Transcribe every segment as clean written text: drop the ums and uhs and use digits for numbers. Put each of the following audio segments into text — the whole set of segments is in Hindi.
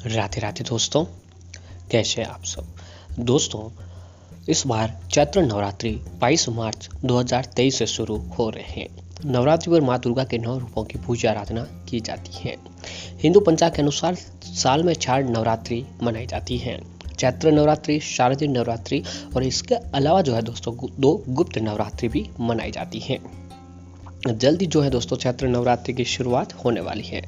राधे राधे दोस्तों, कैसे हैं आप सब। दोस्तों, इस बार चैत्र नवरात्रि 22 मार्च 2023 से शुरू हो रहे हैं। नवरात्रि पर माँ दुर्गा के 9 रूपों की पूजा आराधना की जाती है। हिंदू पंचांग के अनुसार साल में 4 नवरात्रि मनाई जाती हैं। चैत्र नवरात्रि, शारदीय नवरात्रि और इसके अलावा दोस्तों 2 गुप्त नवरात्रि भी मनाई जाती हैं। जल्दी दोस्तों चैत्र नवरात्रि की शुरुआत होने वाली है।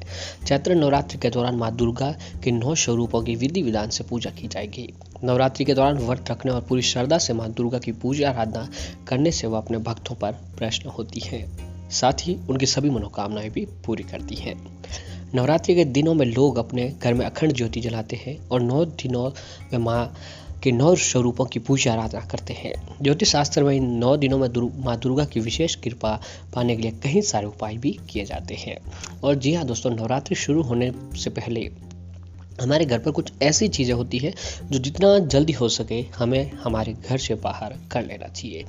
चैत्र नवरात्रि के दौरान माँ दुर्गा के 9 स्वरूपों की विधि विधान से पूजा की जाएगी। नवरात्रि के दौरान व्रत रखने और पूरी श्रद्धा से माँ दुर्गा की पूजा आराधना करने से वह अपने भक्तों पर प्रसन्न होती है, साथ ही उनकी सभी मनोकामनाएं भी पूरी करती हैं। नवरात्रि के दिनों में लोग अपने घर में अखंड ज्योति जलाते हैं और 9 दिनों में माँ के 9 स्वरूपों की पूजा आराधना करते हैं। ज्योतिष शास्त्र में इन 9 दिनों में माँ दुर्गा की विशेष कृपा पाने के लिए कई सारे उपाय भी किए जाते हैं। और जी हाँ दोस्तों, नवरात्रि शुरू होने से पहले हमारे घर पर कुछ ऐसी चीज़ें होती है जो जितना जल्दी हो सके हमें हमारे घर से बाहर कर लेना चाहिए।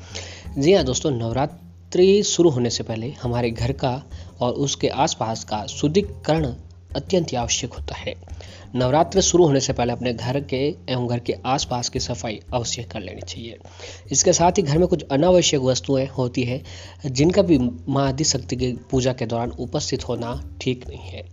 जी हाँ दोस्तों, नवरात्रि शुरू होने से पहले हमारे घर का और उसके आसपास का शुद्धिकरण अत्यंत आवश्यक होता है। नवरात्र शुरू होने से पहले अपने घर के एवं घर के आसपास की सफाई अवश्य कर लेनी चाहिए। इसके साथ ही घर में कुछ अनावश्यक वस्तुएं होती है जिनका भी माँ आदिशक्ति की पूजा के दौरान उपस्थित होना ठीक नहीं है।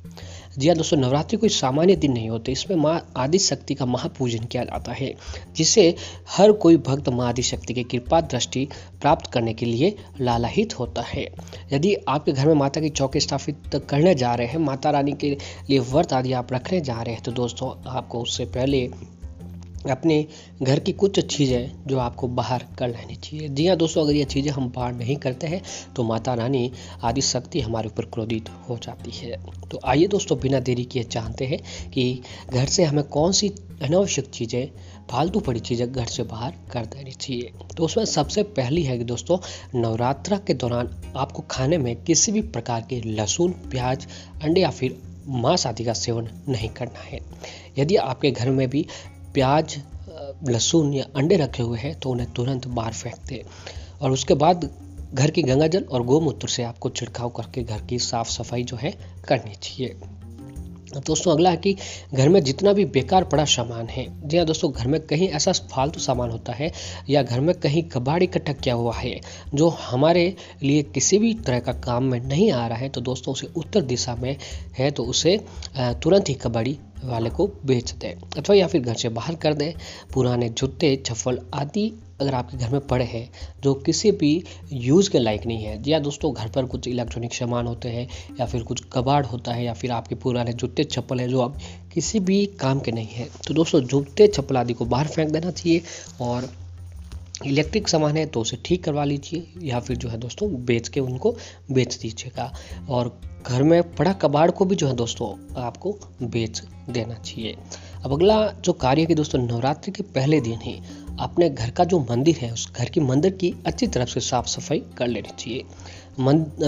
जी हाँ दोस्तों, नवरात्रि कोई सामान्य दिन नहीं होते। इसमें माँ आदिशक्ति का महापूजन किया जाता है, जिससे हर कोई भक्त माँ आदिशक्ति की कृपा दृष्टि प्राप्त करने के लिए लालायित होता है। यदि आपके घर में माता की चौकी स्थापित करने जा रहे हैं, माता रानी के लिए व्रत आदि आप रखने जा रहे हैं, तो दोस्तों आपको उससे पहले अपने घर की कुछ चीज़ें जो आपको बाहर कर लेनी चाहिए। जी हाँ दोस्तों, अगर ये चीज़ें हम बाहर नहीं करते हैं तो माता रानी आदिशक्ति हमारे ऊपर क्रोधित हो जाती है। तो आइए दोस्तों, बिना देरी किए जानते हैं कि घर से हमें कौन सी अनावश्यक चीज़ें, फालतू पड़ी चीज़ें घर से बाहर कर देनी चाहिए। तो उसमें सबसे पहली है कि दोस्तों, नवरात्रा के दौरान आपको खाने में किसी भी प्रकार के लहसुन, प्याज, अंडे या फिर मांस आदि का सेवन नहीं करना है। यदि आपके घर में भी प्याज, लहसुन या अंडे रखे हुए हैं तो उन्हें तुरंत बाहर फेंक दें और उसके बाद घर की गंगाजल और गोमूत्र से आपको छिड़काव करके घर की साफ सफाई करनी चाहिए। दोस्तों अगला है कि घर में जितना भी बेकार पड़ा सामान है, जी हाँ दोस्तों, घर में कहीं ऐसा फालतू सामान होता है या घर में कहीं कबाड़ इकट्ठा किया हुआ है जो हमारे लिए किसी भी तरह का काम में नहीं आ रहा है, तो दोस्तों उसे उत्तर दिशा में है तो उसे तुरंत ही कबाड़ी वाले को बेच दें अथवा या फिर घर से बाहर कर दें। पुराने जूते, चप्पल आदि अगर आपके घर में पड़े हैं जो किसी भी यूज़ के लायक नहीं है, या दोस्तों घर पर कुछ इलेक्ट्रॉनिक सामान होते हैं या फिर कुछ कबाड़ होता है या फिर आपके पुराने जूते चप्पल हैं जो अब किसी भी काम के नहीं है, तो दोस्तों जूते चप्पल आदि को बाहर फेंक देना चाहिए। और इलेक्ट्रिक सामान है तो उसे ठीक करवा लीजिए या फिर दोस्तों बेच के उनको बेच दीजिएगा। और घर में पड़ा कबाड़ को भी दोस्तों आपको बेच देना चाहिए। अब अगला जो कार्य है कि दोस्तों, नवरात्रि के पहले दिन ही अपने घर का जो मंदिर है उस घर की मंदिर की अच्छी तरफ से साफ सफाई कर लेनी चाहिए।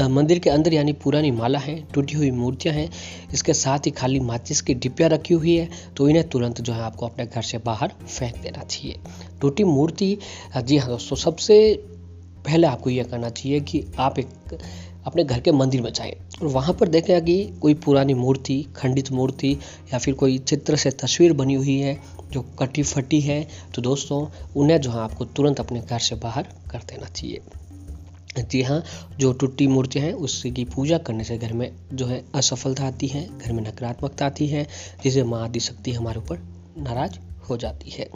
मंदिर के अंदर यानी पुरानी माला है, टूटी हुई मूर्तियां हैं, इसके साथ ही खाली माचिस की डिब्बियां रखी हुई है, तो इन्हें तुरंत आपको अपने घर से बाहर फेंक देना चाहिए। टूटी मूर्ति, जी हाँ दोस्तों, सबसे पहले आपको यह करना चाहिए कि आप एक अपने घर के मंदिर में जाएं और वहाँ पर देखें कि कोई पुरानी मूर्ति, खंडित मूर्ति या फिर कोई चित्र से तस्वीर बनी हुई है जो कटी फटी है, तो दोस्तों उन्हें आपको तुरंत अपने घर से बाहर कर देना चाहिए। जी हाँ, जो टूटी मूर्तियाँ हैं उसकी पूजा करने से घर में असफलता आती है, घर में नकारात्मकता आती है, जिससे माँ आदिशक्ति हमारे ऊपर नाराज हो जाती है।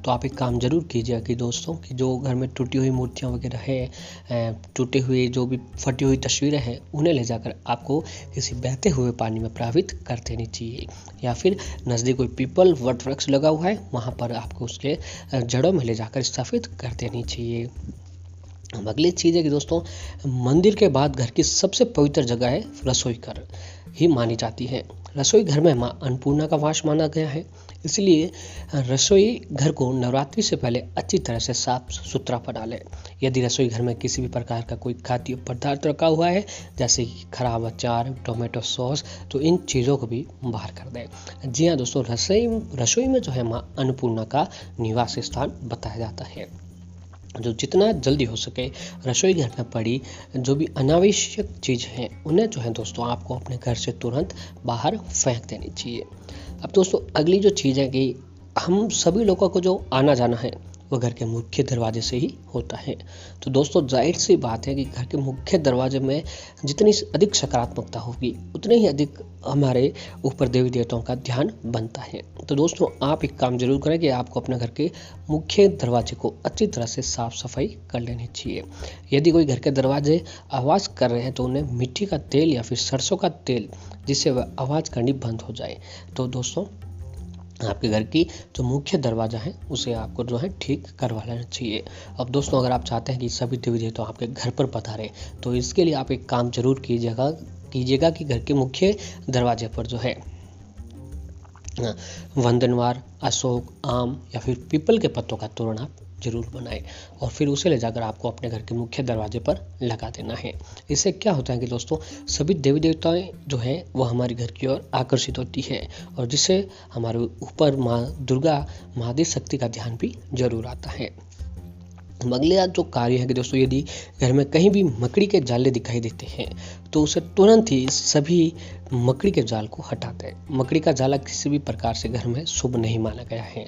तो आप एक काम जरूर कीजिए कि दोस्तों कि जो घर में टूटी हुई मूर्तियाँ वगैरह है, टूटे हुए जो भी फटी हुई तस्वीरें हैं, उन्हें ले जाकर आपको किसी बहते हुए पानी में प्रवाहित कर देनी चाहिए या फिर नज़दीक कोई पीपल वट वृक्ष लगा हुआ है वहाँ पर आपको उसके जड़ों में ले जाकर स्थापित कर देनी चाहिए। अगली चीज़ है कि दोस्तों, मंदिर के बाद घर की सबसे पवित्र जगह है रसोई घर ही मानी जाती है। रसोई घर में माँ अन्नपूर्णा का वास माना गया है, इसलिए रसोई घर को नवरात्रि से पहले अच्छी तरह से साफ सुथरा बना लें। यदि रसोई घर में किसी भी प्रकार का कोई खाद्य पदार्थ रखा हुआ है जैसे कि खराब अचार, टोमेटो सॉस, तो इन चीज़ों को भी बाहर कर दें। जी हाँ दोस्तों, रसोई में माँ अन्नपूर्णा का निवास स्थान बताया जाता है। जो जितना जल्दी हो सके रसोई घर में पड़ी जो भी अनावश्यक चीज़ हैं उन्हें दोस्तों आपको अपने घर से तुरंत बाहर फेंक देनी चाहिए। अब दोस्तों अगली जो चीज़ है कि हम सभी लोगों को जो आना जाना है वो घर के मुख्य दरवाजे से ही होता है। तो दोस्तों जाहिर सी बात है कि घर के मुख्य दरवाजे में जितनी अधिक सकारात्मकता होगी उतने ही अधिक हमारे ऊपर देवी देवताओं का ध्यान बनता है। तो दोस्तों आप एक काम जरूर करें कि आपको अपने घर के मुख्य दरवाजे को अच्छी तरह से साफ सफाई कर लेनी चाहिए। यदि कोई घर के दरवाजे आवाज़ कर रहे हैं तो उन्हें मिट्टी का तेल या फिर सरसों का तेल, जिससे वह आवाज़ करनी बंद हो जाए। तो दोस्तों आपके घर की जो मुख्य दरवाज़ा है उसे आपको जो है ठीक करवा लेना चाहिए। अब दोस्तों अगर आप चाहते हैं कि सभी देवी देवता आपके घर पर पधारे तो इसके लिए आप एक काम जरूर कीजिएगा कि घर के मुख्य दरवाजे पर जो है वंदनवार, अशोक, आम या फिर पीपल के पत्तों का तोरण आप जरूर बनाएं और फिर उसे ले जाकर आपको अपने घर के मुख्य दरवाजे पर लगा देना है। इससे क्या होता है कि दोस्तों सभी देवी देवताएं जो हैं वो हमारे घर की ओर आकर्षित होती है और जिससे हमारे ऊपर माँ दुर्गा, महादेव शक्ति का ध्यान भी जरूर आता है। अगला जो कार्य है कि दोस्तों यदि घर में कहीं भी मकड़ी के जाले दिखाई देते हैं तो उसे तुरंत ही सभी मकड़ी के जाल को हटा दें। मकड़ी का जाला किसी भी प्रकार से घर में शुभ नहीं माना गया है।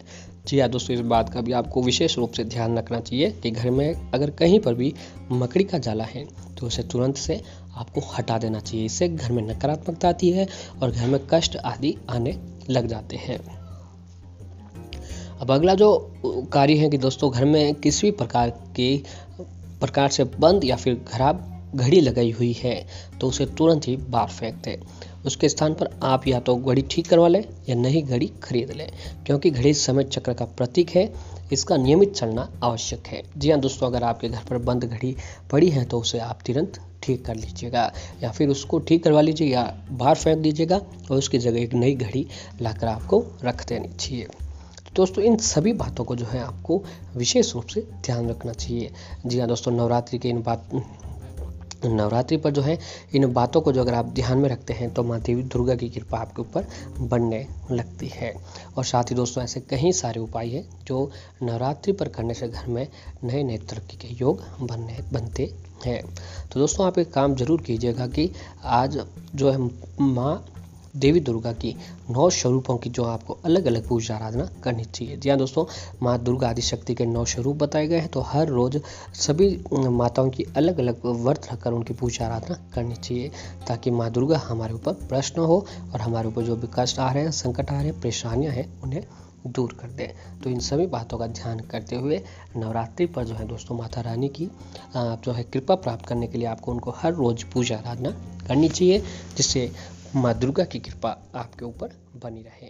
जी हाँ दोस्तों, इस बात का भी आपको विशेष रूप से ध्यान रखना चाहिए कि घर में अगर कहीं पर भी मकड़ी का जाला है तो उसे तुरंत से आपको हटा देना चाहिए। इससे घर में नकारात्मकता आती है और घर में कष्ट आदि आने लग जाते हैं। अब अगला जो कार्य है कि दोस्तों घर में किसी भी प्रकार से बंद या फिर खराब घड़ी लगाई हुई है तो उसे तुरंत ही बाहर फेंक दें। उसके स्थान पर आप या तो घड़ी ठीक करवा लें या नई घड़ी खरीद लें, क्योंकि घड़ी समय चक्र का प्रतीक है। इसका नियमित चलना आवश्यक है। जी हाँ दोस्तों, अगर आपके घर पर बंद घड़ी पड़ी है तो उसे आप तुरंत ठीक कर लीजिएगा या फिर उसको ठीक करवा लीजिए या बाहर फेंक दीजिएगा और उसकी जगह एक नई घड़ी लाकर आपको रख देनी चाहिए। दोस्तों इन सभी बातों को जो है आपको विशेष रूप से ध्यान रखना चाहिए। जी हाँ दोस्तों, नवरात्रि पर जो है इन बातों को जो अगर आप ध्यान में रखते हैं तो माँ देवी दुर्गा की कृपा आपके ऊपर बनने लगती है। और साथ ही दोस्तों ऐसे कई सारे उपाय हैं जो नवरात्रि पर करने से घर में नए नए तरक्की के योग बनते हैं। तो दोस्तों आप एक काम जरूर कीजिएगा कि आज जो है माँ देवी दुर्गा की 9 स्वरूपों की जो आपको अलग अलग पूजा आराधना करनी चाहिए। जी हाँ दोस्तों, माँ दुर्गा आदि शक्ति के 9 स्वरूप बताए गए हैं, तो हर रोज सभी माताओं की अलग अलग व्रत रखकर उनकी पूजा आराधना करनी चाहिए ताकि माँ दुर्गा हमारे ऊपर प्रसन्न हो और हमारे ऊपर जो भी कष्ट आ रहे हैं, संकट आ रहे हैं, परेशानियाँ हैं उन्हें दूर कर दें। तो इन सभी बातों का ध्यान करते हुए नवरात्रि पर जो है दोस्तों माता रानी की जो है कृपा प्राप्त करने के लिए आपको उनको हर रोज पूजा आराधना करनी चाहिए, जिससे माँ दुर्गा की कृपा आपके ऊपर बनी रहे।